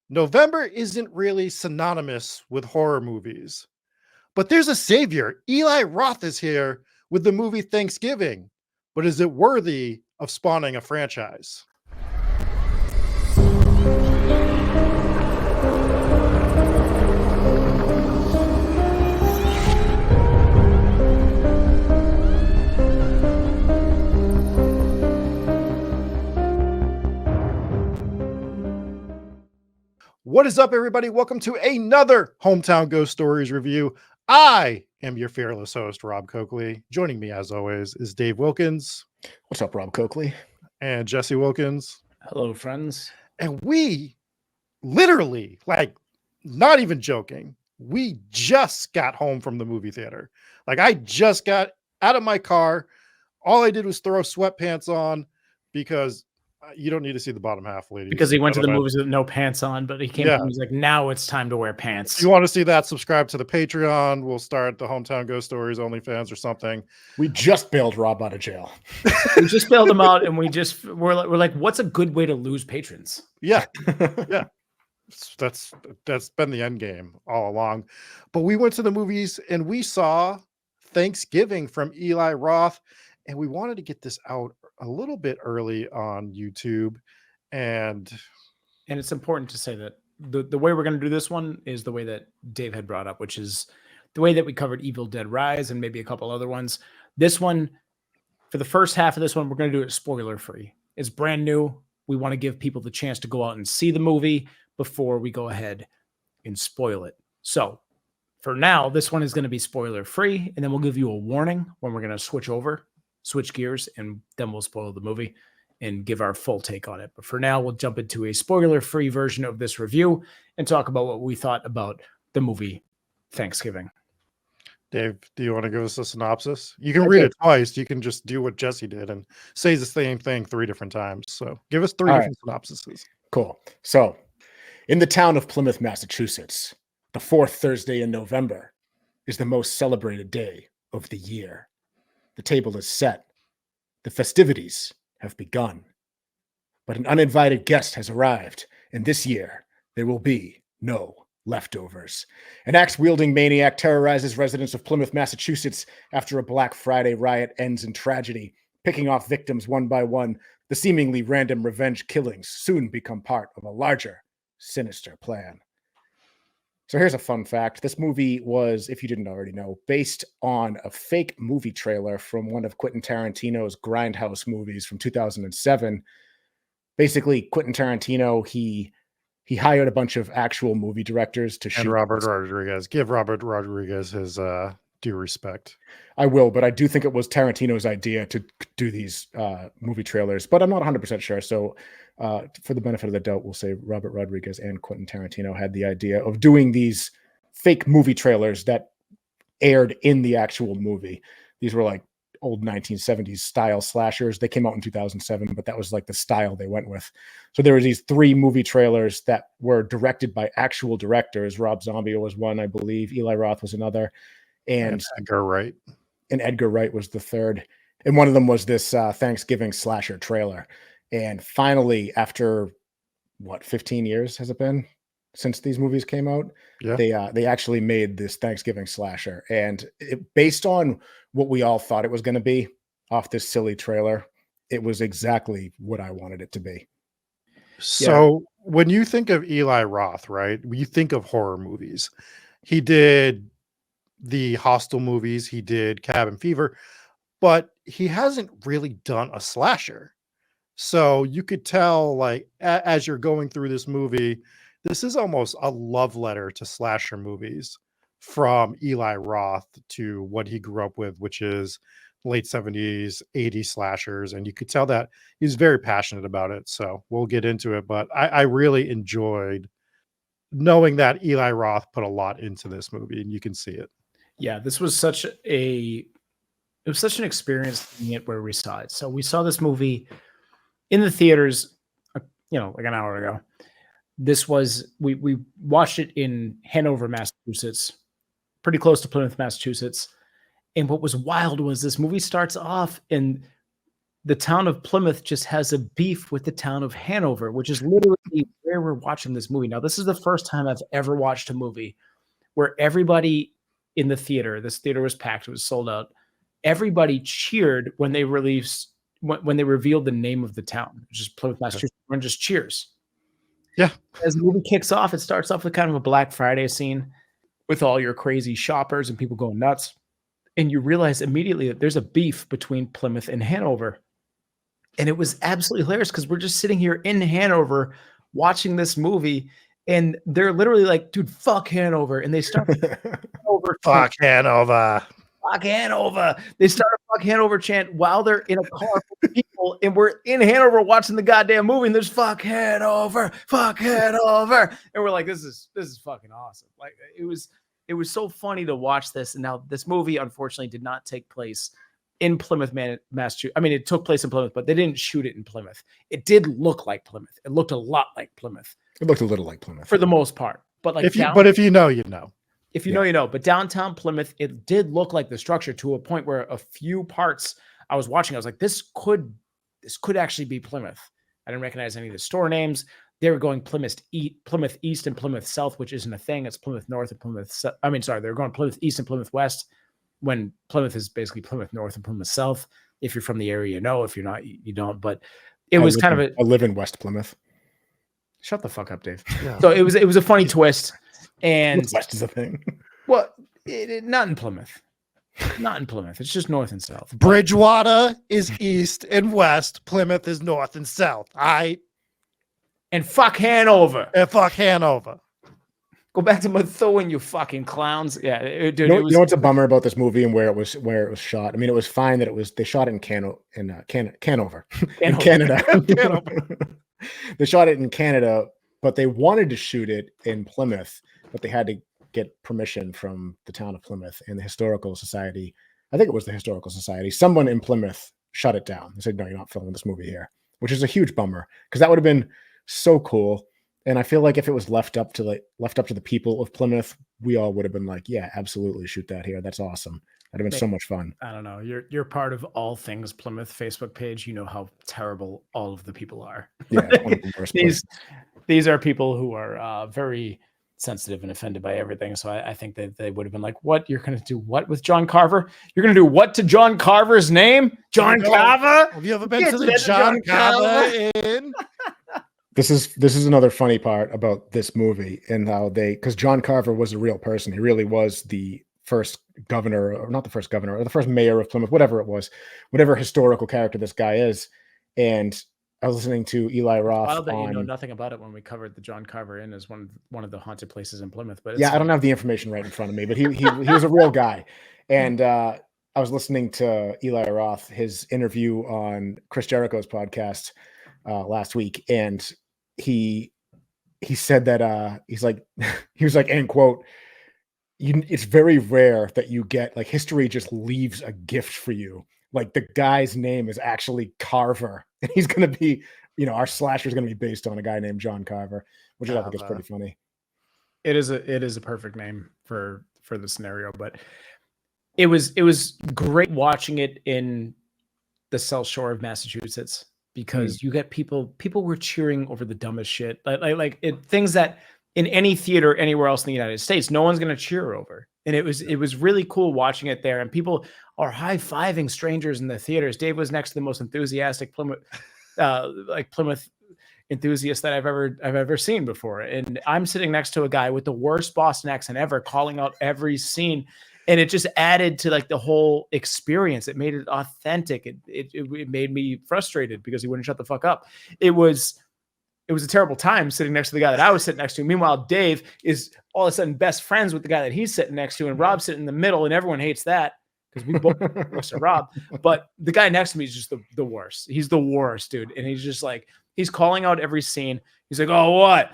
November isn't really synonymous with horror movies, but there's a savior. Eli Roth is here with the movie Thanksgiving. But is it worthy of spawning a franchise? What is up, everybody? Welcome to another Hometown Ghost Stories review. I am your fearless host, Rob Coakley. Joining me, as always, is Dave Wilkins. What's up, Rob Coakley? And Jesse Wilkins. Hello, friends. And we literally, not even joking, we just got home from the movie theater. I just got out of my car. All I did was throw sweatpants on because you don't need to see the bottom half, ladies. Because he went to the movies with no pants on, but he came home, he's like, now it's time to wear pants. If you want to see that, subscribe to the Patreon. We'll start the Hometown Ghost Stories OnlyFans or something. We just bailed Rob out of jail. We just bailed him out, and we're like, what's a good way to lose patrons? Yeah. Yeah. That's been the end game all along. But we went to the movies and we saw Thanksgiving from Eli Roth, and we wanted to get this out a little bit early on YouTube. And it's important to say that the way we're going to do this one is the way that Dave had brought up, which is the way that we covered Evil Dead Rise and maybe a couple other ones. This one, for the first half of this one, we're going to do it spoiler free. It's brand new. We want to give people the chance to go out and see the movie before we go ahead and spoil it. So for now, this one is going to be spoiler free, and then we'll give you a warning when we're going to switch gears, and then we'll spoil the movie and give our full take on it. But for now, we'll jump into a spoiler-free version of this review and talk about what we thought about the movie Thanksgiving. Dave, do you want to give us a synopsis? You can read it twice. You can just do what Jesse did and say the same thing 3 different times. So give us 3 different synopsises. Cool. So in the town of Plymouth, Massachusetts, the 4th Thursday in November is the most celebrated day of the year. The table is set. The festivities have begun. But an uninvited guest has arrived, and this year there will be no leftovers. An axe-wielding maniac terrorizes residents of Plymouth, Massachusetts after a Black Friday riot ends in tragedy, picking off victims one by one. The seemingly random revenge killings soon become part of a larger, sinister plan. So here's a fun fact. This movie was, if you didn't already know, based on a fake movie trailer from one of Quentin Tarantino's Grindhouse movies from 2007. Basically, Quentin Tarantino, he hired a bunch of actual movie directors to shoot. And Robert Rodriguez. Give Robert Rodriguez his due respect. I will, but I do think it was Tarantino's idea to do these movie trailers, but I'm not 100% sure. So for the benefit of the doubt, we'll say Robert Rodriguez and Quentin Tarantino had the idea of doing these fake movie trailers that aired in the actual movie. These were like old 1970s style slashers. They came out in 2007, but that was like the style they went with. So there were these 3 movie trailers that were directed by actual directors. Rob Zombie was one, I believe. Eli Roth was another. And Edgar Wright. And Edgar Wright was the third. And one of them was this Thanksgiving slasher trailer. And finally, after 15 years has it been since these movies came out? Yeah. They actually made this Thanksgiving slasher. And based on what we all thought it was going to be off this silly trailer, it was exactly what I wanted it to be. So when you think of Eli Roth, right, you think of horror movies. He did the Hostel movies, he did Cabin Fever, but he hasn't really done a slasher. So you could tell, as you're going through this movie, this is almost a love letter to slasher movies from Eli Roth to what he grew up with, which is late 70s, 80s slashers. And you could tell that he's very passionate about it. So we'll get into it. But I really enjoyed knowing that Eli Roth put a lot into this movie, and you can see it. Yeah, this was such an experience seeing it where we saw it. So we saw this movie in the theaters, like an hour ago. This was, we watched it in Hanover, Massachusetts, pretty close to Plymouth, Massachusetts. And what was wild was this movie starts off and the town of Plymouth just has a beef with the town of Hanover, which is literally where we're watching this movie. Now, this is the first time I've ever watched a movie where everybody in the theater, this theater was packed, it was sold out. Everybody cheered when they when they revealed the name of the town, which is Plymouth, Massachusetts. Everyone just cheers. Yeah. As the movie kicks off, it starts off with kind of a Black Friday scene with all your crazy shoppers and people going nuts. And you realize immediately that there's a beef between Plymouth and Hanover. And it was absolutely hilarious because we're just sitting here in Hanover watching this movie, and they're literally like, dude, fuck Hanover. And they start over Fuck Hanover. Fuck Hanover. They start a fuck Hanover chant while they're in a car full of people, and we're in Hanover watching the goddamn movie, and there's fuck Hanover, fuck Hanover. And we're like, this is fucking awesome. Like it was so funny to watch this. And now this movie, unfortunately, did not take place in Plymouth, Massachusetts. I mean, it took place in Plymouth, but they didn't shoot it in Plymouth. It did look like Plymouth. It looked a lot like Plymouth. It looked a little like Plymouth for the most part. But like, if you know, you know. If you know, you know. But downtown Plymouth, it did look like the structure to a point where a few parts I was watching, I was like, this could actually be Plymouth. I didn't recognize any of the store names. They were going Plymouth East and Plymouth South, which isn't a thing. It's Plymouth North and Plymouth. They were going Plymouth East and Plymouth West, when Plymouth is basically Plymouth North and Plymouth South. If you're from the area, you know. If you're not, you don't. But it was kind of I live in West Plymouth. Shut the fuck up, Dave. Yeah. So it was a funny twist. And West is a thing. Well, not in Plymouth. Not in Plymouth. It's just north and south. Bridgewater is east and west. Plymouth is north and south. And fuck Hanover. And fuck Hanover. Go back to Methuen, you fucking clowns. Yeah, dude. You know what's a bummer about this movie and where it was shot? I mean, it was fine that they shot it in Canover. In Canada. They shot it in Canada, but they wanted to shoot it in Plymouth, but they had to get permission from the town of Plymouth and the Historical Society. I think it was the Historical Society. Someone in Plymouth shut it down. They said, no, you're not filming this movie here, which is a huge bummer because that would have been so cool. And I feel like if it was left up to the people of Plymouth, we all would have been like, yeah, absolutely, shoot that here. That's awesome. That'd have been so much fun. I don't know. You're part of All Things Plymouth Facebook page. You know how terrible all of the people are. Yeah, one of the worst these are people who are very sensitive and offended by everything. So I think that they would have been like, what? You're going to do what with John Carver? You're going to do what to John Carver's name? John Carver? Have you ever been to the John Carver Inn? This is another funny part about this movie and how because John Carver was a real person. He really was the first governor, or not the first governor, or the first mayor of Plymouth, whatever it was, whatever historical character this guy is. And I was listening to Eli Roth. Wild that you know nothing about it when we covered the John Carver Inn as one of the haunted places in Plymouth. But yeah, I don't have the information right in front of me, but he was a real guy. And I was listening to Eli Roth, his interview on Chris Jericho's podcast last week, and he said that he was like, end quote, it's very rare that you get like history just leaves a gift for you. Like the guy's name is actually Carver, and he's going to be, our slasher is going to be based on a guy named John Carver, which I think is pretty funny. It is a perfect name for the scenario, but it was great watching it in the South Shore of Massachusetts. Because you get people were cheering over the dumbest shit, like things that in any theater anywhere else in the United States, no one's going to cheer over. And it was really cool watching it there. And people are high-fiving strangers in the theaters. Dave was next to the most enthusiastic Plymouth enthusiast that I've ever seen before. And I'm sitting next to a guy with the worst Boston accent ever, calling out every scene. And it just added to like the whole experience. It made it authentic. It made me frustrated because he wouldn't shut the fuck up. It was a terrible time sitting next to the guy that I was sitting next to. Meanwhile, Dave is all of a sudden best friends with the guy that he's sitting next to, and Rob's sitting in the middle, and everyone hates that because we both to Rob. But the guy next to me is just the worst. He's the worst, dude. And he's just like, he's calling out every scene. He's like, oh, what?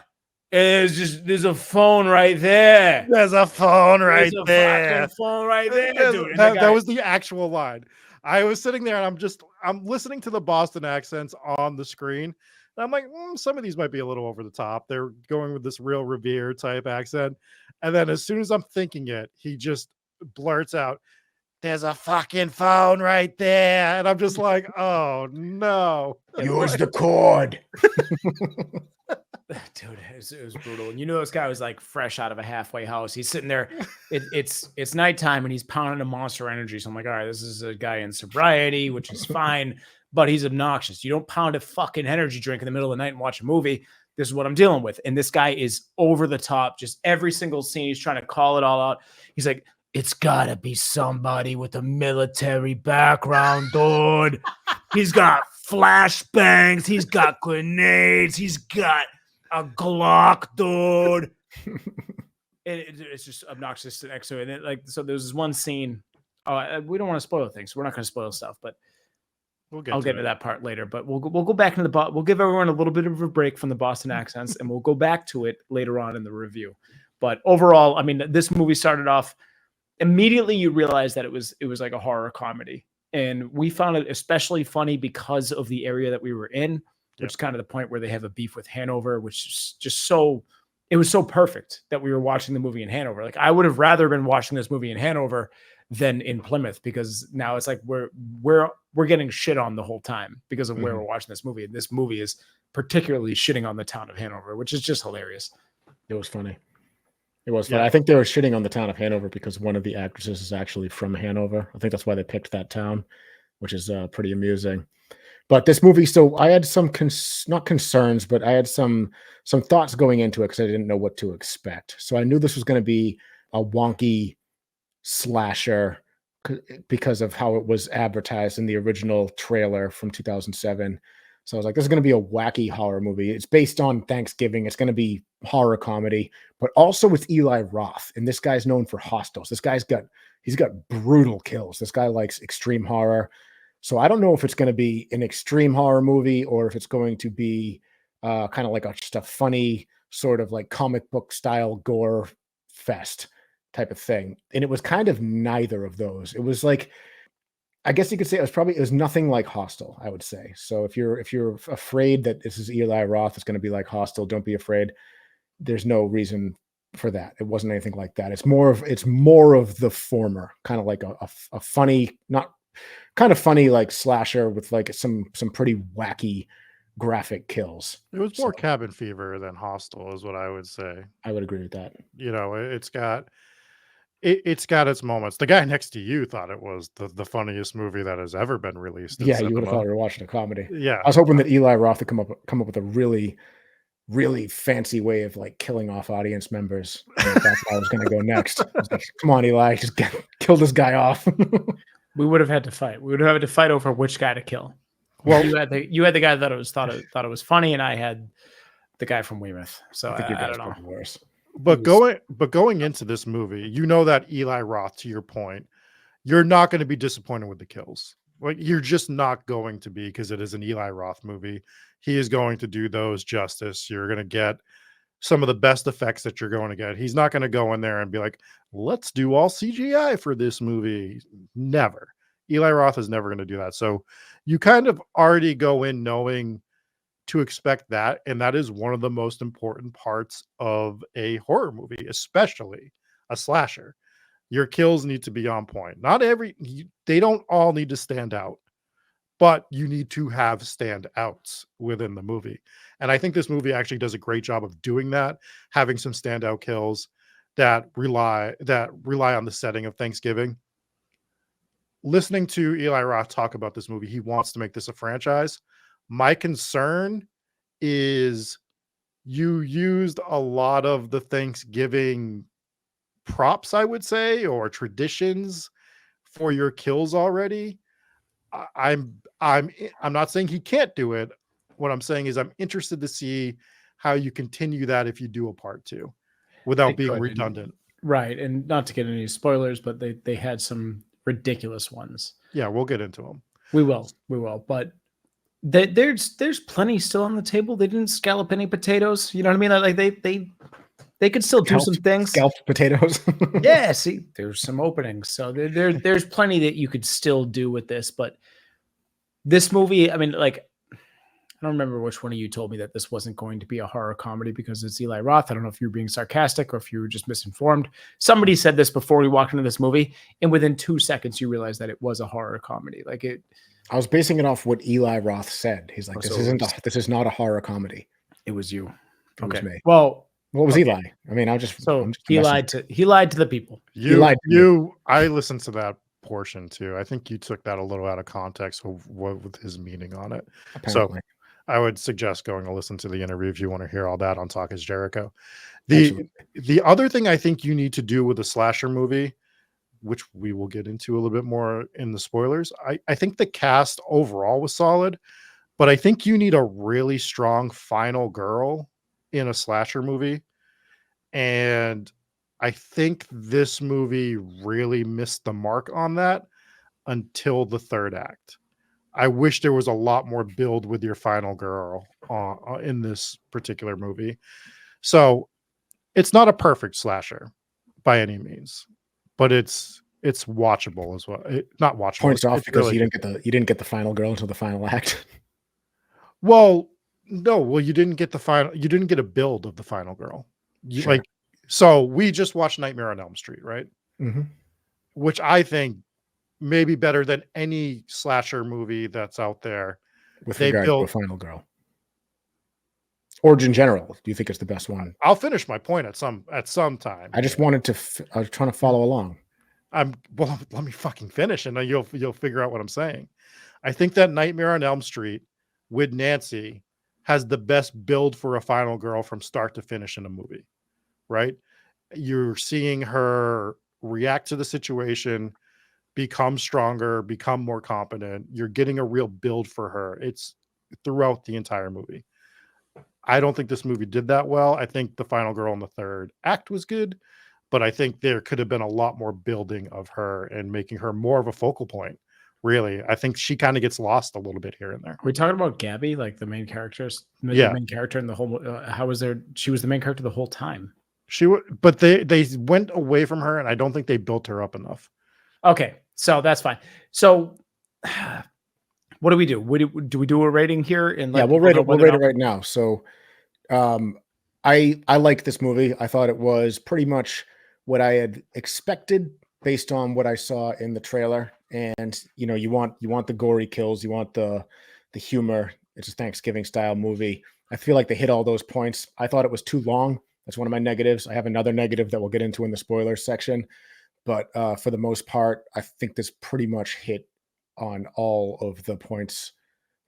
There's a phone right there. There's a phone right there. Phone right there, dude. That was the actual line. I was sitting there and I'm listening to the Boston accents on the screen. And I'm like, some of these might be a little over the top. They're going with this real Revere type accent. And then as soon as I'm thinking it, he just blurts out, there's a fucking phone right there. And I'm just like, oh no. Use the cord. Dude, it was brutal. And you know, this guy was like fresh out of a halfway house. He's sitting there. It's nighttime and he's pounding a Monster Energy. So I'm like, all right, this is a guy in sobriety, which is fine, but he's obnoxious. You don't pound a fucking energy drink in the middle of the night and watch a movie. This is what I'm dealing with. And this guy is over the top. Just every single scene, he's trying to call it all out. He's like, it's gotta be somebody with a military background, dude. He's got flashbangs. He's got grenades. He's got a Glock, dude. It's just obnoxious to next to it. And so there's this one scene. We don't want to spoil things. So we're not going to spoil stuff, but I'll get to that part later. But we'll go back into we'll give everyone a little bit of a break from the Boston accents, and we'll go back to it later on in the review. But overall, I mean, this movie started off immediately. You realize that it was like a horror comedy, and we found it especially funny because of the area that we were in. Which is kind of the point where they have a beef with Hanover, which is just it was so perfect that we were watching the movie in Hanover. Like I would have rather been watching this movie in Hanover than in Plymouth, because now it's like we're getting shit on the whole time because of where we're watching this movie. And this movie is particularly shitting on the town of Hanover, which is just hilarious. It was funny. It was funny. I think they were shitting on the town of Hanover because one of the actresses is actually from Hanover. I think that's why they picked that town, which is pretty amusing. But this movie, so I had some not concerns, but I had some thoughts going into it because I didn't know what to expect. So I knew this was going to be a wonky slasher because of how it was advertised in the original trailer from 2007. So I was like, this is going to be a wacky horror movie. It's based on Thanksgiving. It's going to be horror comedy, but also with Eli Roth. And this guy's known for Hostels. This guy's he's got brutal kills. This guy likes extreme horror. So I don't know if it's going to be an extreme horror movie or if it's going to be kind of like just a funny sort of like comic book style gore fest type of thing. And it was kind of neither of those. It was like, I guess you could say it was nothing like Hostel, I would say. So if you're afraid that this is Eli Roth, it's going to be like Hostel, don't be afraid. There's no reason for that. It wasn't anything like that. It's more of the former, kind of like a funny, not kind of funny like slasher with like some pretty wacky graphic kills. It was more Cabin Fever than Hostel is what I would say. I would agree with that. You know, it's got its moments. The guy next to you thought it was the funniest movie that has ever been released. Yeah, you would have thought we were watching a comedy. Yeah. I was hoping that Eli Roth would come up with a really, really fancy way of like killing off audience members. That's how I was going to go next. I was like, come on, Eli, just kill this guy off. We would have had to fight. We would have had to fight over which guy to kill. Well, you had the guy that thought it was funny, and I had the guy from Weymouth. So I don't know. Worse. But going into this movie, you know that Eli Roth, to your point, you're not going to be disappointed with the kills. Like you're just not going to be, because it is an Eli Roth movie. He is going to do those justice. You're going to get some of the best effects that you're going to get. He's not going to go in there and be like, let's do all CGI for this movie. Never. Eli Roth is never going to do that. So you kind of already go in knowing to expect that. And that is one of the most important parts of a horror movie, especially a slasher. Your kills need to be on point. They don't all need to stand out, but you need to have standouts within the movie. And I think this movie actually does a great job of doing that, having some standout kills that rely on the setting of Thanksgiving. Listening to Eli Roth talk about this movie, he wants to make this a franchise. My concern is you used a lot of the Thanksgiving props, I would say, or traditions for your kills already. I'm not saying he can't do it. What I'm saying is I'm interested to see how you continue that if you do a part 2 without being redundant. Right. And not to get any spoilers, but they had some ridiculous ones. Yeah, we'll get into them. We will. But there's plenty still on the table. They didn't scallop any potatoes. You know what I mean? Like they could still do some things. Scalped potatoes. Yeah, see, there's some openings. So there's plenty that you could still do with this. But this movie, I mean, like, I don't remember which one of you told me that this wasn't going to be a horror comedy because it's Eli Roth. I don't know if you were being sarcastic or if you were just misinformed. Somebody said this before we walked into this movie, and within 2 seconds, you realized that it was a horror comedy. Like it. I was basing it off what Eli Roth said. He's like, this is not a horror comedy. It was you. It was me. Well, what was Eli? I mean, he lied to the people. I listened to that portion too. I think you took that a little out of context of what with his meaning on it. Apparently. So I would suggest going to listen to the interview if you want to hear all that on Talk is Jericho. The other thing I think you need to do with a slasher movie, which we will get into a little bit more in the spoilers, I think the cast overall was solid, but I think you need a really strong final girl in a slasher movie. And I think this movie really missed the mark on that until the third act. I wish there was a lot more build with your final girl in this particular movie. So it's not a perfect slasher by any means, but it's watchable as well. Not watchable. Points off because you didn't get the final girl until the final act. Well, no. Well, you didn't get a build of the final girl. Sure. So we just watched Nightmare on Elm Street, right? Mm-hmm. Which I think may be better than any slasher movie that's out there. With regard to a final girl. Or in general, do you think it's the best one? I'll finish my point at some time. I just wanted to. I was trying to follow along. Let me fucking finish, and then you'll figure out what I'm saying. I think that Nightmare on Elm Street with Nancy has the best build for a final girl from start to finish in a movie, right? You're seeing her react to the situation, become stronger, become more competent. You're getting a real build for her. It's throughout the entire movie. I don't think this movie did that well. I think the final girl in the third act was good, but I think there could have been a lot more building of her and making her more of a focal point. Really, I think she kind of gets lost a little bit here and there. Are we talking about Gabby, like the main characters? The main character in the whole. How was there? She was the main character the whole time. But they went away from her, and I don't think they built her up enough. Okay, so that's fine. So, what do we do? Do we do a rating here? And we'll rate it. We'll rate it right now. So, I like this movie. I thought it was pretty much what I had expected based on what I saw in the trailer. And you want the gory kills, you want the humor. It's a Thanksgiving style movie. I feel like they hit all those points. I thought it was too long. That's one of my negatives. I have another negative that we'll get into in the spoilers section. But for the most part, I think this pretty much hit on all of the points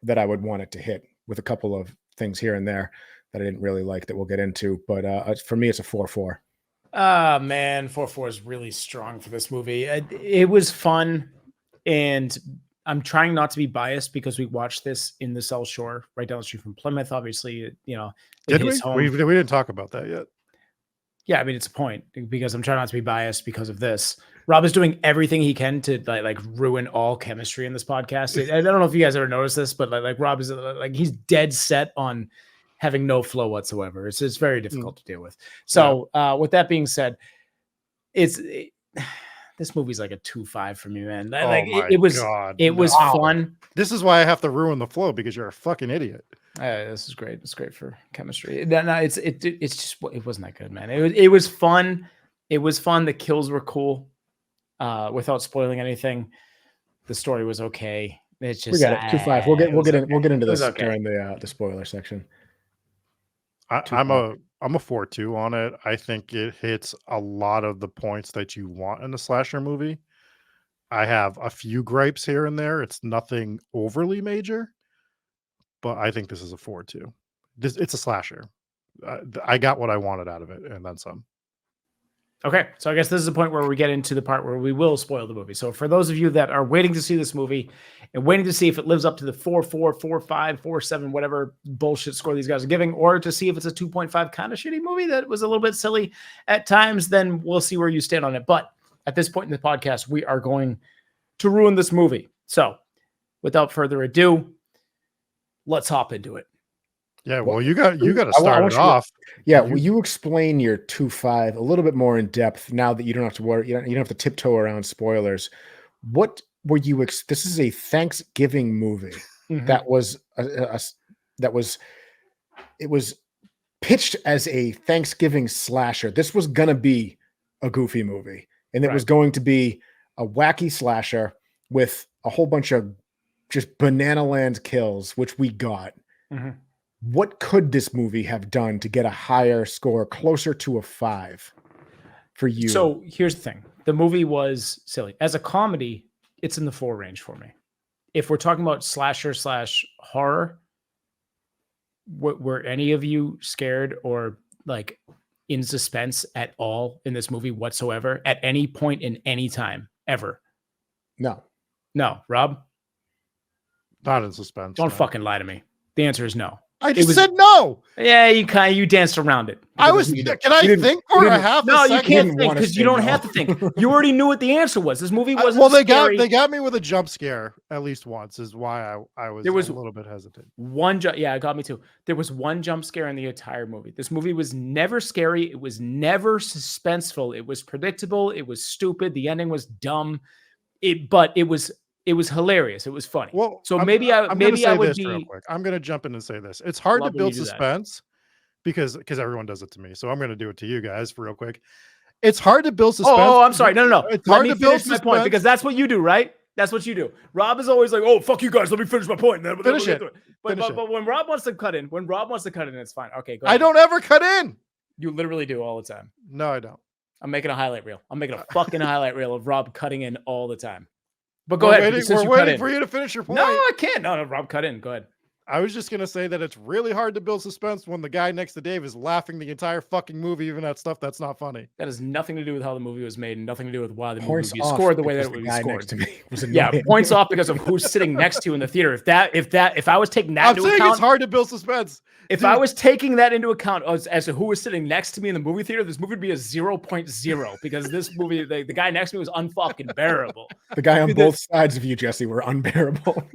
that I would want it to hit, with a couple of things here and there that I didn't really like that we'll get into. But for me, it's a 4-4. Ah, man, 4-4 is really strong for this movie. It was fun, and I'm trying not to be biased because we watched this in the South Shore, right down the street from Plymouth. Obviously, did we? We didn't talk about that yet. Yeah, I mean, it's a point because I'm trying not to be biased because of this. Rob is doing everything he can to like ruin all chemistry in this podcast. I don't know if you guys ever noticed this, but like Rob is like he's dead set on having no flow whatsoever. It's very difficult to deal with. So with that being said, this movie's like a 2-5 for me, man. It was fun. This is why I have to ruin the flow, because you're a fucking idiot. This is great. It's great for chemistry. No, it's just, it wasn't that good, man. It was fun. It was fun. The kills were cool. Without spoiling anything, the story was okay. It's just, we got it. 2-5. We'll get into this during the spoiler section. I'm a 4-2 on it. I think it hits a lot of the points that you want in a slasher movie. I have a few gripes here and there. It's nothing overly major, but I think this is a 4-2. It's a slasher. I got what I wanted out of it, and then some. Okay, so I guess this is the point where we get into the part where we will spoil the movie. So for those of you that are waiting to see this movie and waiting to see if it lives up to the 4.4, 4.5, 4.7, whatever bullshit score these guys are giving, or to see if it's a 2.5 kind of shitty movie that was a little bit silly at times, then we'll see where you stand on it. But at this point in the podcast, we are going to ruin this movie. So without further ado, let's hop into it. Yeah, well, you got to start it off. Will you explain your 2.5 a little bit more in depth now that you don't have to worry, you don't have to tiptoe around spoilers? What were you? This is a Thanksgiving movie that was that was pitched as a Thanksgiving slasher. This was gonna be a goofy movie, and it was going to be a wacky slasher with a whole bunch of just banana land kills, which we got. What could this movie have done to get a higher score, closer to a 5 for you? So here's the thing. The movie was silly. As a comedy, it's in the 4 range for me. If we're talking about slasher / horror, were any of you scared or like in suspense at all in this movie whatsoever at any point in any time ever? No. Rob? Not in suspense. Don't fucking lie to me. The answer is no. I just said no. Yeah, you danced around it. I was. Can I think for a half? No, a second? you can't think because you don't have to think. You already knew what the answer was. This movie wasn't. Well, they scary. got me with a jump scare at least once. Is why I was a little bit hesitant. Yeah, it got me too. There was one jump scare in the entire movie. This movie was never scary. It was never suspenseful. It was predictable. It was stupid. The ending was dumb. But it was hilarious. It was funny. Well, so I'm I would be. Real quick. I'm going to jump in and say this. It's hard to build suspense because everyone does it to me. So I'm going to do it to you guys real quick. It's hard to build suspense. Oh, I'm sorry. No. It's hard to build my point because that's what you do, right? That's what you do. Rob is always like, "Oh, fuck you guys. Let me finish my point." Finish it. But when Rob wants to cut in, it's fine. Okay, go ahead. I don't ever cut in. You literally do all the time. No, I don't. I'm making a highlight reel. I'm making a fucking highlight reel of Rob cutting in all the time. But go ahead. We're waiting for you to finish your point. No, I can't. No, Rob, cut in. Go ahead. I was just going to say that it's really hard to build suspense when the guy next to Dave is laughing the entire fucking movie, even at stuff that's not funny. That has nothing to do with how the movie was made and nothing to do with why the movie scored the way that it was scored. To me was points off because of who's sitting next to you in the theater. If I was taking that into account, it's hard to build suspense. If I was taking that into account as to who was sitting next to me in the movie theater, this movie would be a 0.0 because this movie, the guy next to me was unfucking bearable. The guy on both sides of you, Jesse, were unbearable.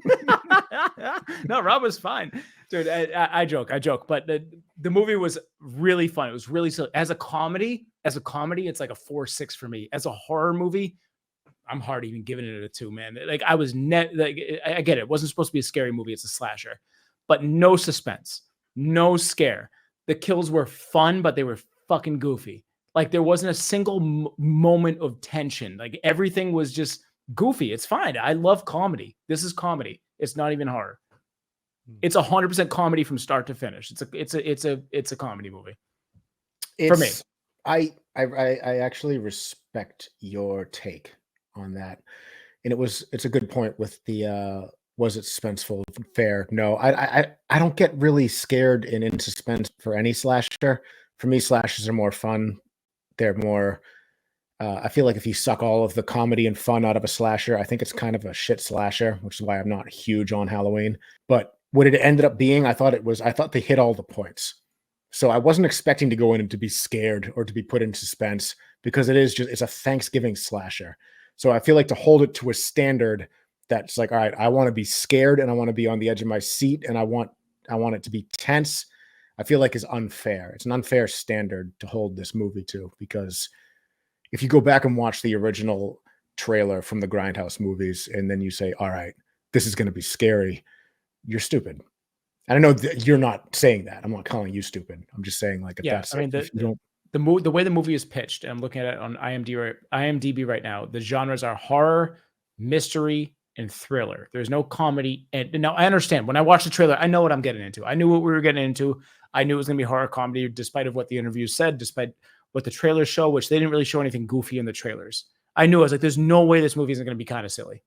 No, Rob was fine. Dude, I joke, but the movie was really fun. It was really silly. As a comedy, it's like a 4.6 for me. As a horror movie, I'm hard even giving it a 2, man. Like I was I get it. It wasn't supposed to be a scary movie. It's a slasher, but no suspense, no scare. The kills were fun, but they were fucking goofy. Like there wasn't a single moment of tension. Like everything was just goofy. It's fine. I love comedy. This is comedy. It's not even horror. It's 100% comedy from start to finish. It's a comedy movie. For me. I actually respect your take on that. And it's a good point with the was it suspenseful? Fair. No, I don't get really scared and in suspense for any slasher. For me, slashers are more fun. They're more I feel like if you suck all of the comedy and fun out of a slasher, I think it's kind of a shit slasher, which is why I'm not huge on Halloween. But what it ended up being, I thought they hit all the points. So I wasn't expecting to go in and to be scared or to be put in suspense because it's a Thanksgiving slasher. So I feel like to hold it to a standard that's like, all right, I want to be scared and I want to be on the edge of my seat and I want it to be tense, I feel like is unfair. It's an unfair standard to hold this movie to, because if you go back and watch the original trailer from the Grindhouse movies and then you say, all right, this is going to be scary, you're stupid. And I know that you're not saying that. I'm not calling you stupid. I'm just saying, like, the way the movie is pitched, and I'm looking at it on IMDb right now, the genres are horror, mystery, and thriller. There's no comedy. And now I understand when I watched the trailer, I know what I'm getting into. I knew what we were getting into. I knew it was going to be horror comedy, despite of what the interviews said, despite what the trailers show, which they didn't really show anything goofy in the trailers. I knew, I was like, there's no way this movie isn't going to be kind of silly.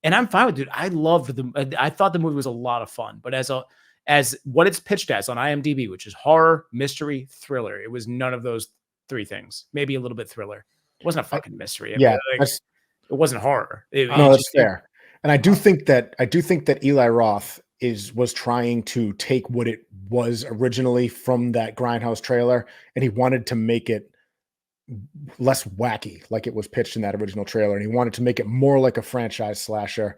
And I'm fine with it, dude. I thought the movie was a lot of fun, but as what it's pitched as on IMDb, which is horror, mystery, thriller, it was none of those 3 things. Maybe a little bit thriller. It wasn't a fucking mystery. It wasn't horror. That's fair. And I do think that Eli Roth was trying to take what it was originally from that Grindhouse trailer, and he wanted to make it less wacky, like it was pitched in that original trailer, and he wanted to make it more like a franchise slasher,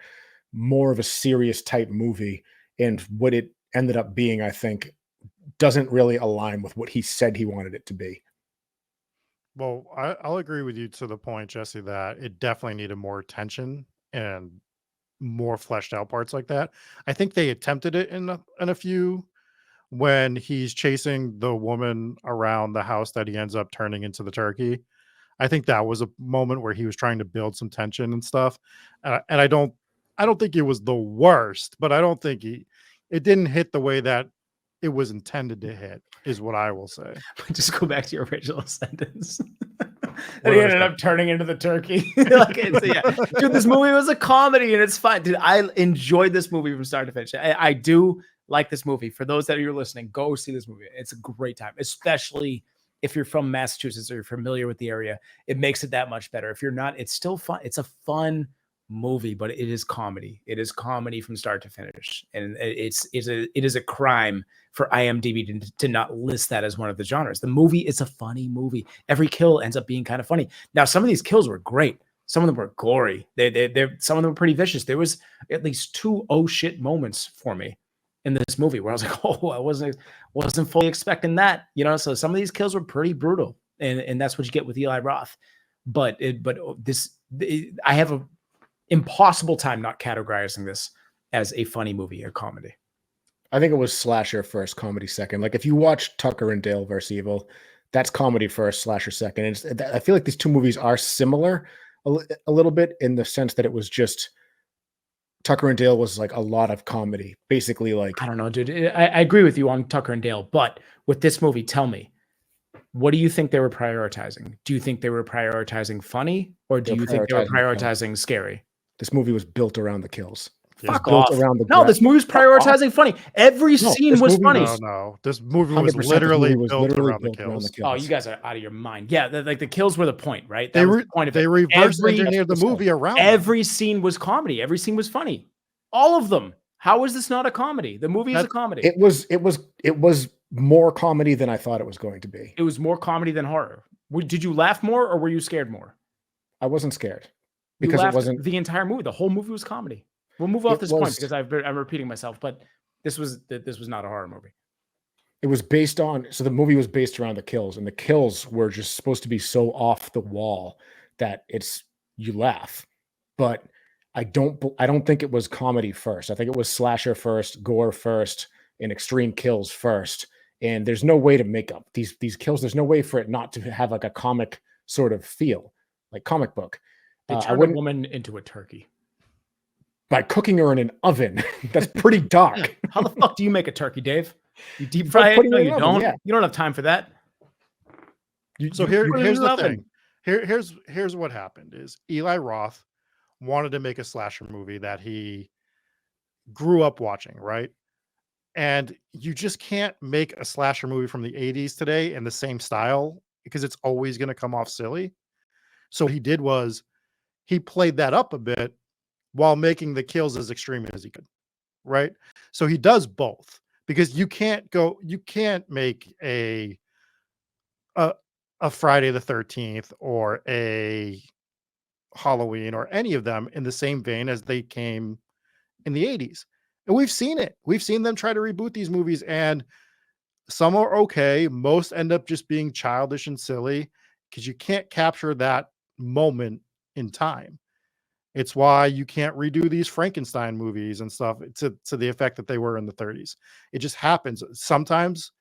more of a serious type movie. And what it ended up being, I think, doesn't really align with what he said he wanted it to be. Well, I'll agree with you to the point, Jesse, that it definitely needed more tension and more fleshed out parts like that. I think they attempted it in a few when he's chasing the woman around the house that he ends up turning into the turkey. I think that was a moment where he was trying to build some tension and stuff. And I don't think it was the worst, but I don't think it didn't hit the way that it was intended to hit, is what I will say. Just go back to your original sentence. What And he did I ended say? up turning into the turkey. Like, yeah. Dude, this movie was a comedy and it's fine. Dude, I enjoyed this movie from start to finish. I do like this movie. For those that are listening, go see this movie. It's a great time, especially if you're from Massachusetts or you're familiar with the area. It makes it that much better. If you're not, it's still fun. It's a fun movie, but it is comedy. It is comedy from start to finish, and it is a crime for IMDb to not list that as one of the genres. The movie is a funny movie. Every kill ends up being kind of funny. Now, some of these kills were great. Some of them were gory. Some of them were pretty vicious. There was at least 2 oh shit moments for me in this movie where I was like, oh, I wasn't fully expecting that, So some of these kills were pretty brutal, and that's what you get with Eli Roth. But I have a impossible time not categorizing this as a funny movie or comedy. I think it was slasher first, comedy second. Like if you watch Tucker and Dale vs. Evil, that's comedy first, slasher second. I feel like these two movies are similar a little bit in the sense that it was just Tucker and Dale was like a lot of comedy, basically. Like, I don't know, dude. I agree with you on Tucker and Dale, but with this movie, tell me, what do you think they were prioritizing? Do you think they were prioritizing funny, or do you think they were prioritizing scary? This movie was built around the kills. Fuck off. This movie was prioritizing funny. Every scene was funny. No. This movie was literally built around the kills. Oh, you guys are out of your mind. Yeah, like the kills were the point, right? They reverse engineered the movie around. Every scene was comedy. Every scene was funny. All of them. How is this not a comedy? The movie is a comedy. It was more comedy than I thought it was going to be. It was more comedy than horror. Did you laugh more or were you scared more? I wasn't scared because it wasn't the entire movie. The whole movie was comedy. We'll move off this point because I'm repeating myself, but this was not a horror movie. It was based on, so the movie was based around the kills, and the kills were just supposed to be so off the wall that you laugh. But I don't think it was comedy first. I think it was slasher first, gore first, and extreme kills first. And there's no way to make up these kills. There's no way for it not to have like a comic sort of feel, like comic book. They turned a woman into a turkey by cooking her in an oven. That's pretty dark. How the fuck do you make a turkey, Dave? You deep fry it? No, you don't. Yeah. You don't have time for that. Here's the thing. Here's what happened is Eli Roth wanted to make a slasher movie that he grew up watching, right? And you just can't make a slasher movie from the 80s today in the same style because it's always going to come off silly. So what he did was he played that up a bit while making the kills as extreme as he could, right? So he does both because you can't make a Friday the 13th or a Halloween or any of them in the same vein as they came in the 80s. And we've seen it. We've seen them try to reboot these movies, and some are okay. Most end up just being childish and silly because you can't capture that moment in time. It's why you can't redo these Frankenstein movies and stuff to the effect that they were in the 30s. It just happens. Sometimes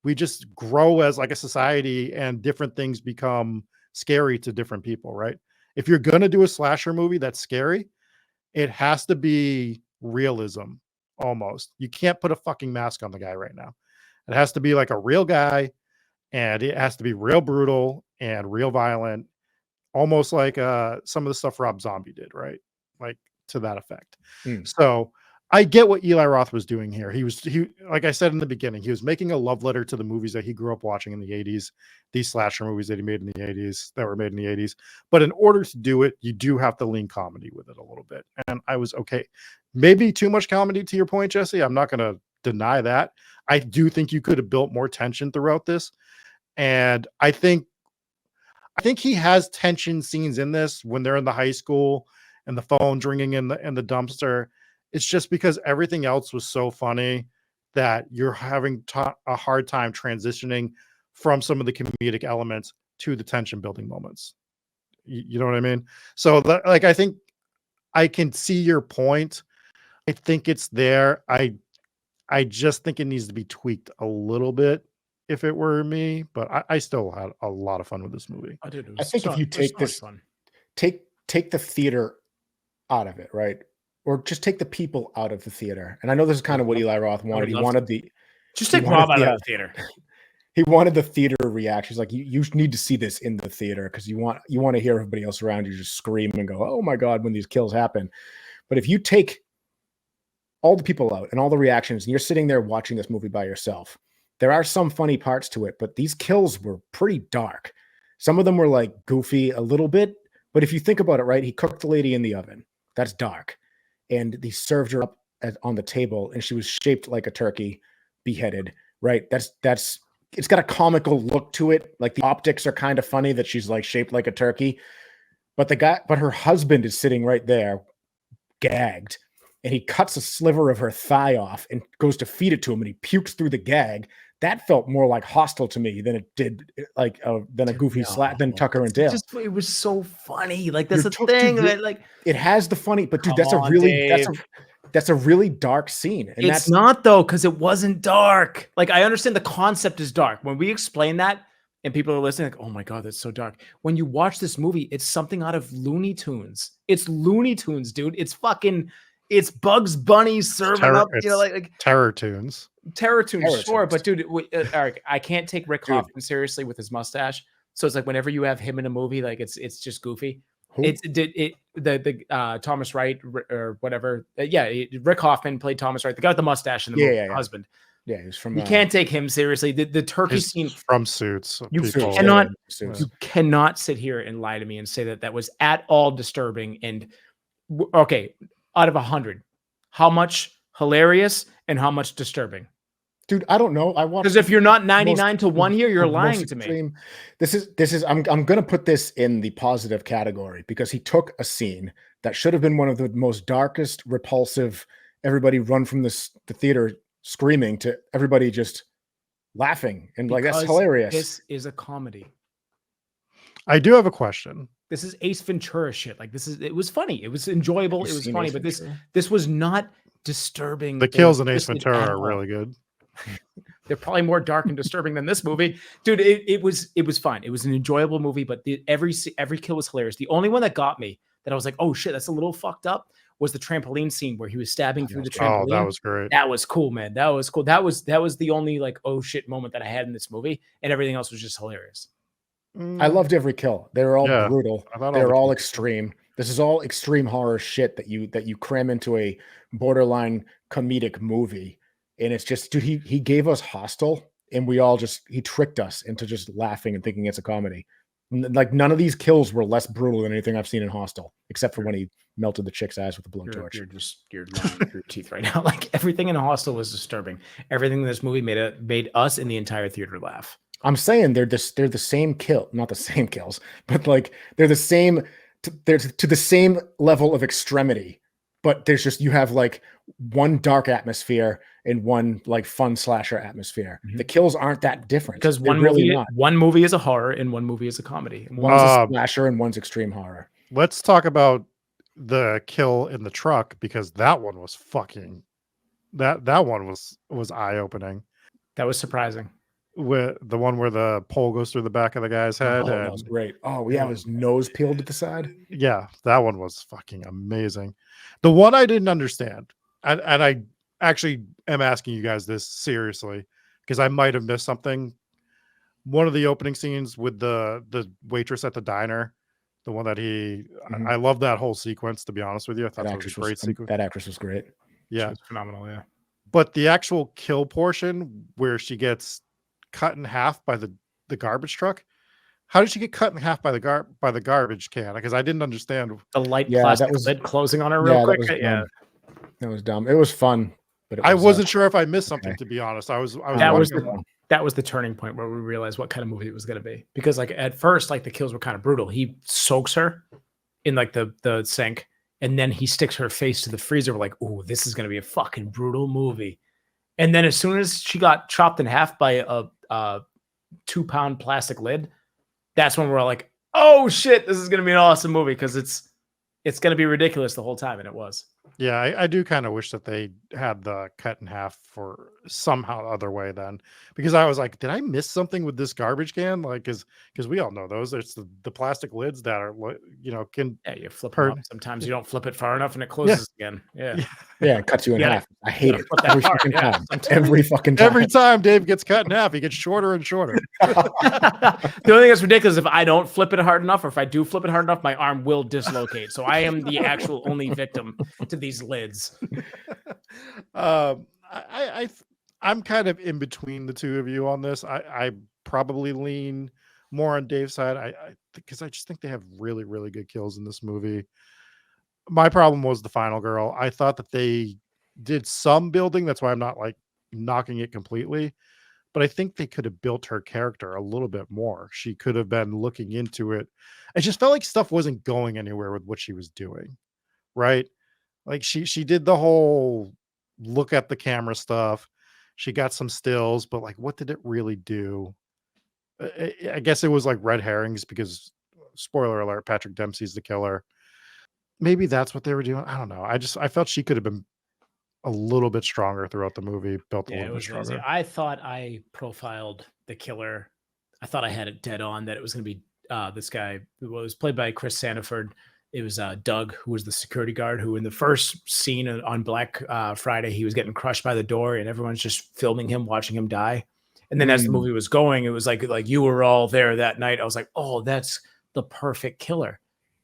we just grow as like a society and different things become scary to different people, right? If you're going to do a slasher movie that's scary, it has to be realism almost. You can't put a fucking mask on the guy right now. It has to be like a real guy, and it has to be real brutal and real violent, almost like some of the stuff Rob Zombie did, right? Like to that effect. So I get what Eli Roth was doing here. He like I said in the beginning, he was making a love letter to the movies that he grew up watching in the 80s, these slasher movies that he made in the 80s, that were made in the 80s. But in order to do it, you do have to lean comedy with it a little bit. And I was okay. Maybe too much comedy to your point, Jesse. I'm not going to deny that. I do think you could have built more tension throughout this. And I think he has tension scenes in this when they're in the high school and the phone's ringing in the dumpster. It's just because everything else was so funny that you're having a hard time transitioning from some of the comedic elements to the tension building moments. You know what I mean? So I think I can see your point. I think it's there. I I just think it needs to be tweaked a little bit if it were me, but I still had a lot of fun with this movie. I did. I think if you take this, fun. take the theater out of it, right? Or just take the people out of the theater. And I know this is kind of what Eli Roth wanted. He wanted just take Rob out of the theater. He wanted the theater reactions. Like you need to see this in the theater because you want to hear everybody else around you just scream and go, "Oh my God," when these kills happen. But if you take all the people out and all the reactions, and you're sitting there watching this movie by yourself, there are some funny parts to it, but these kills were pretty dark. Some of them were like goofy a little bit, but if you think about it, right, he cooked the lady in the oven. That's dark. And he served her up on the table, and she was shaped like a turkey, beheaded, right? That's it's got a comical look to it. Like the optics are kind of funny that she's like shaped like a turkey. But her husband is sitting right there, gagged, and he cuts a sliver of her thigh off and goes to feed it to him, and he pukes through the gag. That felt more like hostile to me than it did than a goofy slap than Tucker and Dale. It was so funny. Like that's the thing that like it has the funny, but dude, that's a really dark scene. And it's not though, because it wasn't dark. Like I understand the concept is dark. When we explain that and people are listening, like, oh my God, that's so dark. When you watch this movie, it's something out of Looney Tunes. It's Looney Tunes, dude. It's Bugs Bunny serving up, like Terror Tunes. Terror Tunes, sure. But dude, Eric, I can't take Rick Hoffman seriously with his mustache. So it's like whenever you have him in a movie, like it's just goofy. Who? The Thomas Wright or whatever. Rick Hoffman played Thomas Wright, the guy with the mustache in the movie, husband. Yeah, he's from. You can't take him seriously. The turkey scene from Suits. You cannot sit here and lie to me and say that was at all disturbing. And okay, out of 100, how much hilarious and how much disturbing? Dude, I don't know. I watched because if you're not 99 to 1 here, you're lying to me. This is. I'm gonna put this in the positive category because he took a scene that should have been one of the most darkest, repulsive. Everybody run from the theater screaming to everybody just laughing and like that's hilarious. This is a comedy. I do have a question. This is Ace Ventura shit. Like it was funny. It was enjoyable. It was funny, but this was not disturbing. The kills in Ace Ventura are really good. They're probably more dark and disturbing than this movie, dude. It was fine. It was an enjoyable movie, but every kill was hilarious. The only one that got me that I was like, oh shit, that's a little fucked up, was the trampoline scene where he was stabbing through the trampoline. Oh, that was great. That was cool, man. That was cool. That was the only like oh shit moment that I had in this movie, and everything else was just hilarious. I loved every kill. They were all brutal. They were all extreme. This is all extreme horror shit that you cram into a borderline comedic movie. And it's just, dude, he gave us Hostel, and he tricked us into just laughing and thinking it's a comedy. Like none of these kills were less brutal than anything I've seen in Hostel, except for when he melted the chick's eyes with a blowtorch. You're lying through your teeth right now. Like everything in Hostel was disturbing. Everything in this movie made us in the entire theater laugh. I'm saying they're the same kill, not the same kills, but like they're the same. They're to the same level of extremity. But there's just, you have like one dark atmosphere and one like fun slasher atmosphere. Mm-hmm. The kills aren't that different because one movie is a horror and one movie is a comedy. One's a slasher and one's extreme horror. Let's talk about the kill in the truck because that one was fucking that one was eye opening. That was surprising. With the one where the pole goes through the back of the guy's head. That was great. Oh yeah, his nose peeled to the side. Yeah, that one was fucking amazing. The one I didn't understand, and I actually am asking you guys this seriously because I might have missed something. One of the opening scenes with the waitress at the diner, the one that I love that whole sequence. To be honest with you, I thought that was a great sequence. That actress was great. Yeah, she was phenomenal. Yeah, but the actual kill portion where she gets cut in half by the garbage truck. How did she get cut in half by the garbage can? Because I didn't understand the light plastic lid closing on her real quick. That was dumb. It was fun, but I wasn't sure if I missed something. To be honest, that was the turning point where we realized what kind of movie it was going to be. Because like at first, like the kills were kind of brutal. He soaks her in like the sink, and then he sticks her face to the freezer. We're like, ooh, this is going to be a fucking brutal movie. And then as soon as she got chopped in half by a 2-pound plastic lid, that's when we're like, oh shit, this is going to be an awesome movie because it's going to be ridiculous the whole time. And it was. Yeah, I do kind of wish that they had the cut in half for somehow other way then, because I was like, did I miss something with this garbage can? Like, because we all know those. There's the plastic lids that are, can Yeah, you flip them hurt. up. Sometimes you don't flip it far enough and it Yeah, closes again. Yeah. yeah. Yeah, it cuts you in You gotta, half. I you hate gotta it flip that every part. fucking Yeah. time. Sometimes. Every fucking time. Every time Dave gets cut in half, he gets shorter and shorter. The only thing that's ridiculous is if I don't flip it hard enough, or if I do flip it hard enough, my arm will dislocate. So I am the actual only victim to these lids. I'm kind of in between the two of you on this. I probably lean more on Dave's side. Because I just think they have really, really good kills in this movie. My problem was the final girl. I thought that they did some building. That's why I'm not like knocking it completely. But I think they could have built her character a little bit more. She could have been looking into it. I just felt like stuff wasn't going anywhere with what she was doing. Right. Like she did the whole look at the camera stuff. She got some stills, but like, what did it really do? I guess it was like red herrings because, spoiler alert, Patrick Dempsey's the killer. Maybe that's what they were doing. I don't know. I felt she could have been a little bit stronger throughout the movie, built a Yeah, it little bit was lazy. stronger. I thought I profiled the killer. I thought I had it dead on that it was going to be this guy who was played by Chris Sanford. It was Doug, who was the security guard, who in the first scene on Black Friday, he was getting crushed by the door and everyone's just filming him, watching him die. And then as the movie was going, it was like you were all there that night. I was like, oh, that's the perfect killer.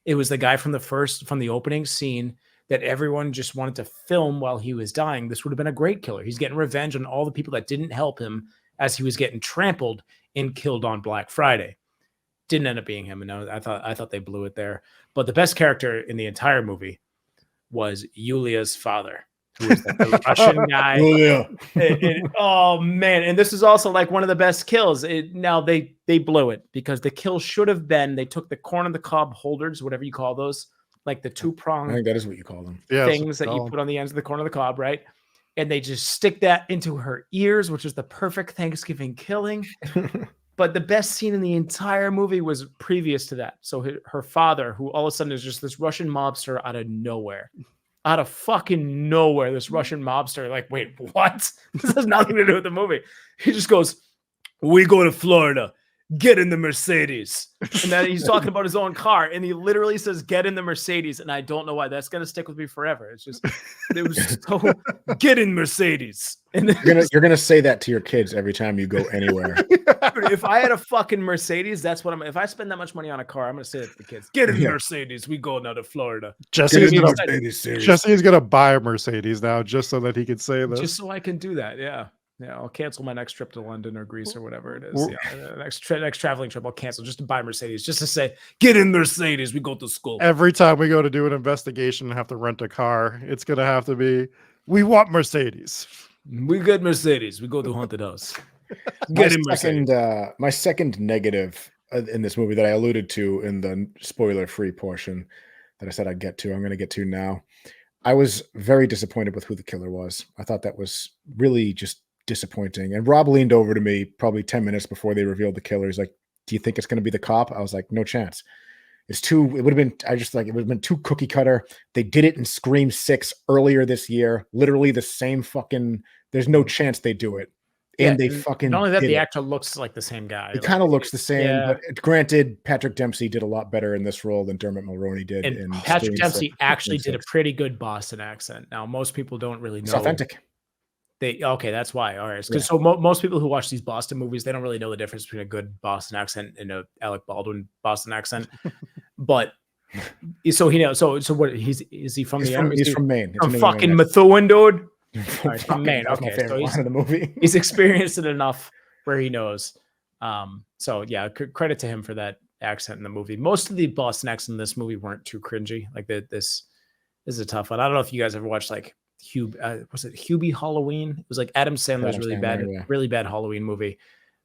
It was the guy from the opening scene that everyone just wanted to film while he was dying. This would have been a great killer. He's getting revenge on all the people that didn't help him as he was getting trampled and killed on Black Friday. Didn't end up being him, and I thought they blew it there. But the best character in the entire movie was Yulia's father, who was like the Russian guy. Julia. Oh man! And this is also like one of the best kills. Now they blew it because the kill should have been they took the corn on the cob holders, whatever you call those, like the two I prong think that is what you call them. things that you put on the ends of the corn of the cob, right? And they just stick that into her ears, which is the perfect Thanksgiving killing. But the best scene in the entire movie was previous to that. So her father, who all of a sudden is just this Russian mobster out of nowhere, out of fucking nowhere, this Russian mobster, like, wait, what? This has nothing to do with the movie. He just goes, we go to Florida. Get in the Mercedes. And then he's talking about his own car. And he literally says, get in the Mercedes. And I don't know why. That's going to stick with me forever. It's just, it was so, get in Mercedes. And You're gonna say that to your kids every time you go anywhere. if I had a fucking Mercedes, that's what if I spend that much money on a car, I'm going to say it to the kids. Get in the Mercedes. We go now to Florida. Jesse's gonna buy a Mercedes now just so that he can say this. Just so I can do that. Yeah. Yeah, I'll cancel my next trip to London or Greece or whatever it is. Yeah, next traveling trip I'll cancel just to buy Mercedes, just to say, get in Mercedes, we go to school. Every time we go to do an investigation and have to rent a car, it's gonna have to be, we want Mercedes. We get Mercedes, we go to haunted house. Get in Mercedes. My second negative in this movie that I alluded to in the spoiler-free portion that I said I'd get to, I'm going to get to now. I was very disappointed with who the killer was. I thought that was really just disappointing. And Rob leaned over to me probably 10 minutes before they revealed the killer. He's like, do you think it's going to be the cop? I was like, no chance. It would have been too cookie cutter. They did it in Scream 6 earlier this year. Literally the same fucking, there's no chance they do it. And they fucking, not only that, the actor looks like the same guy. It kind of looks the same, but granted, Patrick Dempsey did a lot better in this role than Dermot Mulroney did. And Patrick Dempsey actually did a pretty good Boston accent. Now, most people don't really know. It's authentic. Okay, that's why. All right, because so most people who watch these Boston movies, they don't really know the difference between a good Boston accent and a Alec Baldwin Boston accent. But so he knows. So what? Is he from He's from Maine. From fucking Methuen, dude. Right, from Maine. Okay, so he's experienced it enough where he knows. So yeah, credit to him for that accent in the movie. Most of the Boston accents in this movie weren't too cringy. Like this is a tough one. I don't know if you guys ever watched like was it Hubie Halloween? It was like Adam Sandler's really bad Halloween movie.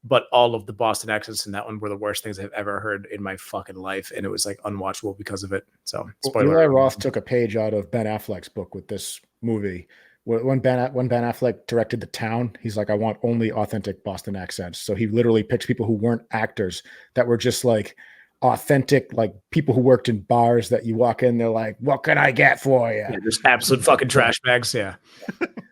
But all of the Boston accents in that one were the worst things I've ever heard in my fucking life, and it was like unwatchable because of it. So Eli Roth took a page out of Ben Affleck's book with this movie. When Ben Affleck directed The Town, he's like, I want only authentic Boston accents. So he literally picked people who weren't actors that were just like authentic, like people who worked in bars that you walk in, they're like, "What can I get for you?" Yeah, just absolute fucking trash bags. Yeah.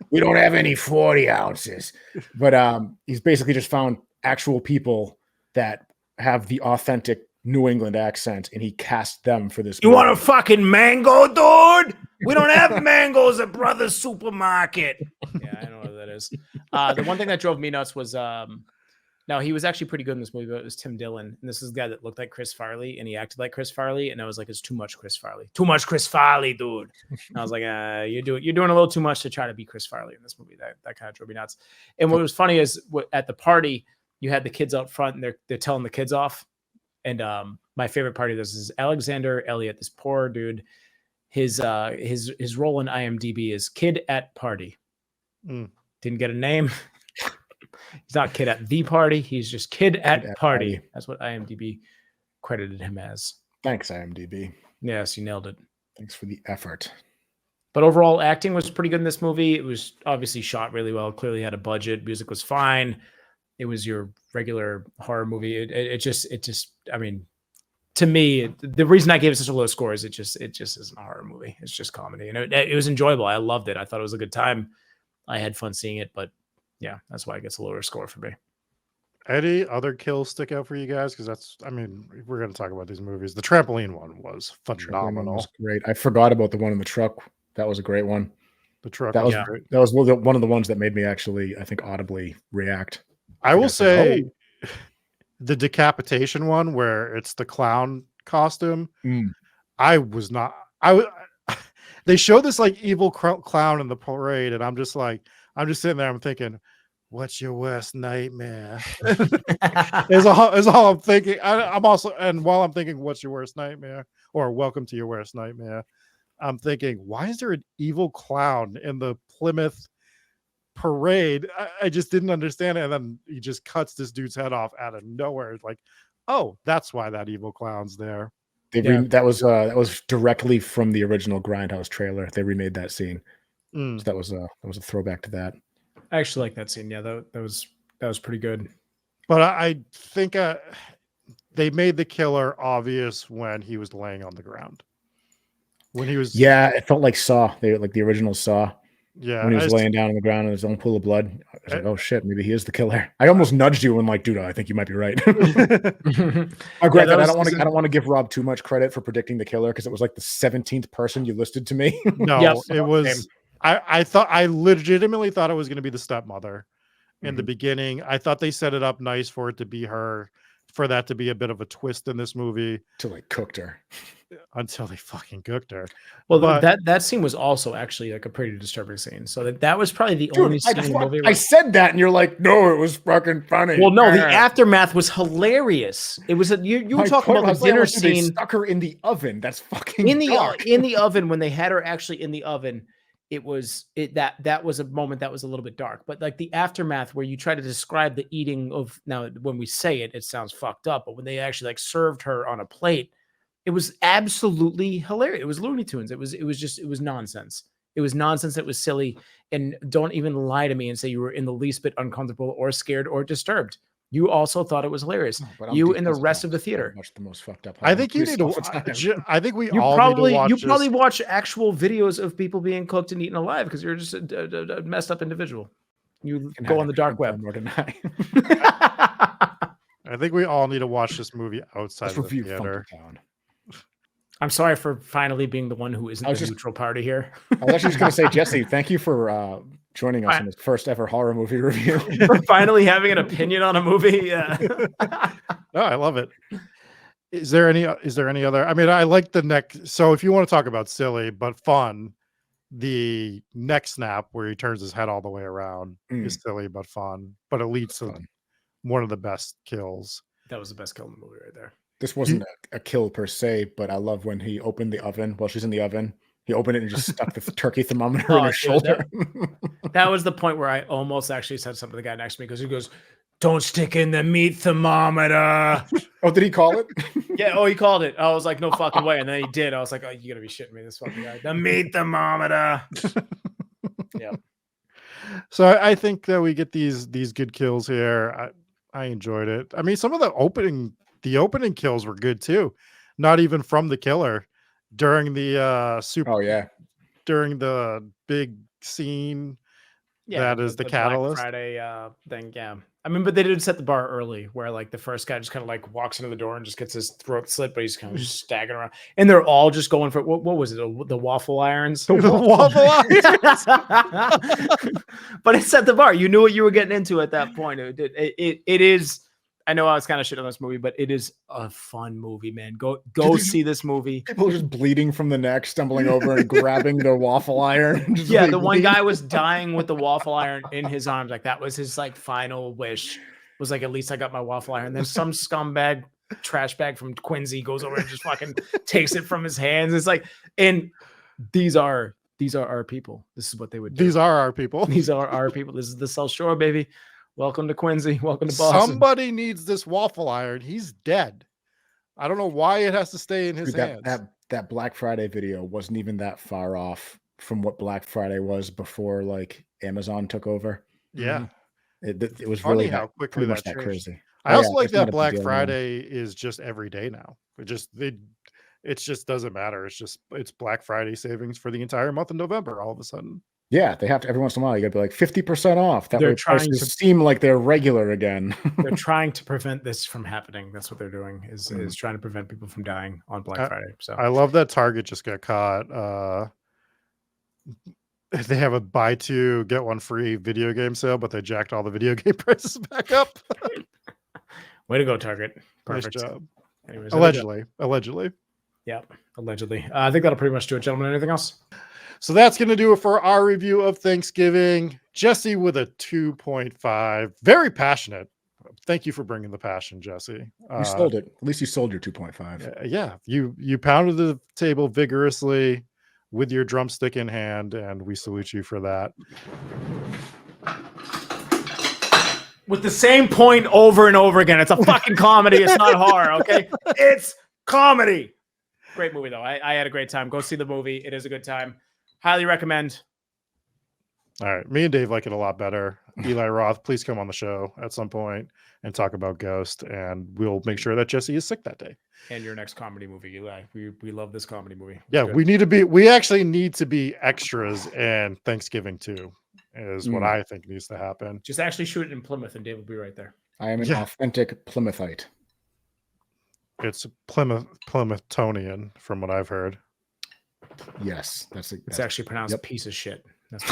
We don't have any 40 ounces. But he's basically just found actual people that have the authentic New England accent, and he cast them for this. You want a fucking mango, dude? We don't have mangoes at Brothers Supermarket. Yeah, I know what that is. The one thing that drove me nuts was no, he was actually pretty good in this movie, but it was Tim Dillon. And this is the guy that looked like Chris Farley and he acted like Chris Farley. And I was like, it's too much Chris Farley. Too much Chris Farley, dude. And I was like, you're doing a little too much to try to be Chris Farley in this movie. That kind of drove me nuts. And what was funny is at the party, you had the kids out front and they're telling the kids off. And my favorite part of this is Alexander Elliott, this poor dude. His role in IMDb is kid at party. Didn't get a name. He's not kid at the party. He's just kid at party. That's what IMDb credited him as. Thanks, IMDb. Yes, you nailed it. Thanks for the effort. But overall, acting was pretty good in this movie. It was obviously shot really well. Clearly had a budget. Music was fine. It was your regular horror movie. It just. I mean, to me, the reason I gave it such a low score is it just isn't a horror movie. It's just comedy, and it was enjoyable. I loved it. I thought it was a good time. I had fun seeing it, but yeah, that's why it gets a lower score for me. Any other kills stick out for you guys? Because we're going to talk about these movies. The trampoline one was phenomenal. Was great. I forgot about the one in the truck. That was a great one. The truck. That was great. That was one of the ones that made me actually, I think, audibly react. I will say the decapitation one where it's the clown costume. They showed this like evil clown in the parade, and I'm just sitting there. I'm thinking, what's your worst nightmare? is all I'm thinking. I'm also, and while I'm thinking, what's your worst nightmare, or welcome to your worst nightmare, I'm thinking, why is there an evil clown in the Plymouth parade? I just didn't understand it. And then he just cuts this dude's head off out of nowhere. It's like, oh, that's why that evil clown's there. That was directly from the original Grindhouse trailer. They remade that scene. So that was a throwback to that. I actually like that scene. Yeah, that was pretty good. But I think they made the killer obvious when he was laying on the ground. When he was, it felt like Saw. Like the original Saw. Yeah, when he was laying down on the ground in his own pool of blood. I was like, oh shit, maybe he is the killer. I almost nudged you and like, dude, I think you might be right. I regret that. I don't want to give Rob too much credit for predicting the killer because it was like the 17th person you listed to me. No, it was. I legitimately thought it was going to be the stepmother in the beginning. I thought they set it up nice for it to be her, for that to be a bit of a twist in this movie. Until they cooked her. Until they fucking cooked her. Well, that scene was also actually like a pretty disturbing scene. So that was probably the only scene in the movie. I said that, and you're like, no, it was fucking funny. Well, no, the aftermath was hilarious. It was you were talking about the dinner scene. They stuck her in the oven. That's fucking in dark. the oven when they had her actually in the oven. That was a moment that was a little bit dark, but like the aftermath where you try to describe the eating of, now when we say it sounds fucked up, but when they actually like served her on a plate, it was absolutely hilarious. It was Looney Tunes. It was nonsense. It was nonsense. It was silly. And don't even lie to me and say you were in the least bit uncomfortable or scared or disturbed. You also thought it was hilarious. You and the rest of the theater. Much the most fucked up. I think you need to. I think you probably watch actual videos of people being cooked and eaten alive because you're just a messed up individual. You go on the dark web. More than I. I think we all need to watch this movie outside of the theater. I'm sorry for finally being the one who isn't the neutral party here. I was actually just going to say, Jesse, thank you for joining us in this first ever horror movie review. For finally having an opinion on a movie. Yeah. No, I love it. Is there any other? I mean, I like the neck. So if you want to talk about silly but fun, the neck snap where he turns his head all the way around is silly but fun, but it leads to one of the best kills. That was the best kill in the movie right there. This wasn't a kill per se, but I love when he opened the oven while she's in the oven. He opened it and just stuck the turkey thermometer in her shoulder. That was the point where I almost actually said something to the guy next to me because he goes, "Don't stick in the meat thermometer." Oh, did he call it? Yeah. Oh, he called it. I was like, no fucking way. And then he did. I was like, oh, you gotta be shitting me, this fucking guy. The meat thermometer. Yeah. So I think that we get these good kills here. I enjoyed it. I mean, some of the opening the opening kills were good too. Not even from the killer during the Oh yeah. during the big scene Yeah, that is the Black catalyst. Friday thing. Yeah, I mean, but they did set the bar early, where like the first guy just kind of like walks into the door and just gets his throat slit, but he's kind of just staggering around, and they're all just going for what was it? The waffle irons. The waffle But it set the bar. You knew what you were getting into at that point. It is. I know I was kind of shit on this movie, but it is a fun movie, man. Go see this movie. People are just bleeding from the neck, stumbling over and grabbing their waffle iron. And just Yeah, like the one bleeding. guy was dying with the waffle iron in his arms. Like that was his like final wish. Was like, at least I got my waffle iron. Then some scumbag trash bag from Quincy goes over and just fucking takes it from his hands. It's like, and these are our people. This is what they would do. These are our people. These are our people. This is the South Shore, baby. Welcome to Quincy. Welcome to Boston. Somebody needs this waffle iron. He's dead. I don't know why it has to stay in his hands. That Black Friday video wasn't even that far off from what Black Friday was before like Amazon took over. Yeah. It was Funny really how quickly pretty much that that changed. crazy. I also like it's not that a big Black deal anymore. Friday is just every day now. It just doesn't matter. It's Black Friday savings for the entire month of November all of a sudden. Yeah, they have to every once in a while. You got to be like 50% off. That They're way trying prices to- seem like they're regular again. They're trying to prevent this from happening. That's what they're doing. Is trying to prevent people from dying on Black Friday. So I love that Target just got caught. They have a buy two get one free video game sale, but they jacked all the video game prices back up. way to go, Target. Perfect. Nice job. Anyways, Allegedly. Yeah, allegedly. I think that'll pretty much do it, gentlemen. Anything else? So that's going to do it for our review of Thanksgiving. Jesse with a 2.5. Very passionate. Thank you for bringing the passion, Jesse. You sold it. At least you sold your 2.5. Yeah, you pounded the table vigorously with your drumstick in hand, and we salute you for that. With the same point over and over again. It's a fucking comedy. It's not horror, okay? It's comedy. Great movie, though. I had a great time. Go see the movie. It is a good time. Highly recommend. All right. Me and Dave like it a lot better. Eli Roth, please come on the show at some point and talk about Ghost, and we'll make sure that Jesse is sick that day. And your next comedy movie, Eli. We love this comedy movie. It's Yeah, good. we actually need to be extras in Thanksgiving too, is what I think needs to happen. Just actually shoot it in Plymouth, and Dave will be right there. I am an authentic Plymouthite. It's Plymouthtonian from what I've heard. Yes, It's actually pronounced piece of shit. That's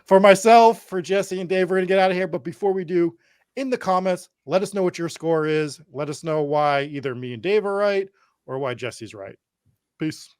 For myself, for Jesse and Dave, we're going to get out of here. But before we do, in the comments, let us know what your score is. Let us know why either me and Dave are right or why Jesse's right. Peace.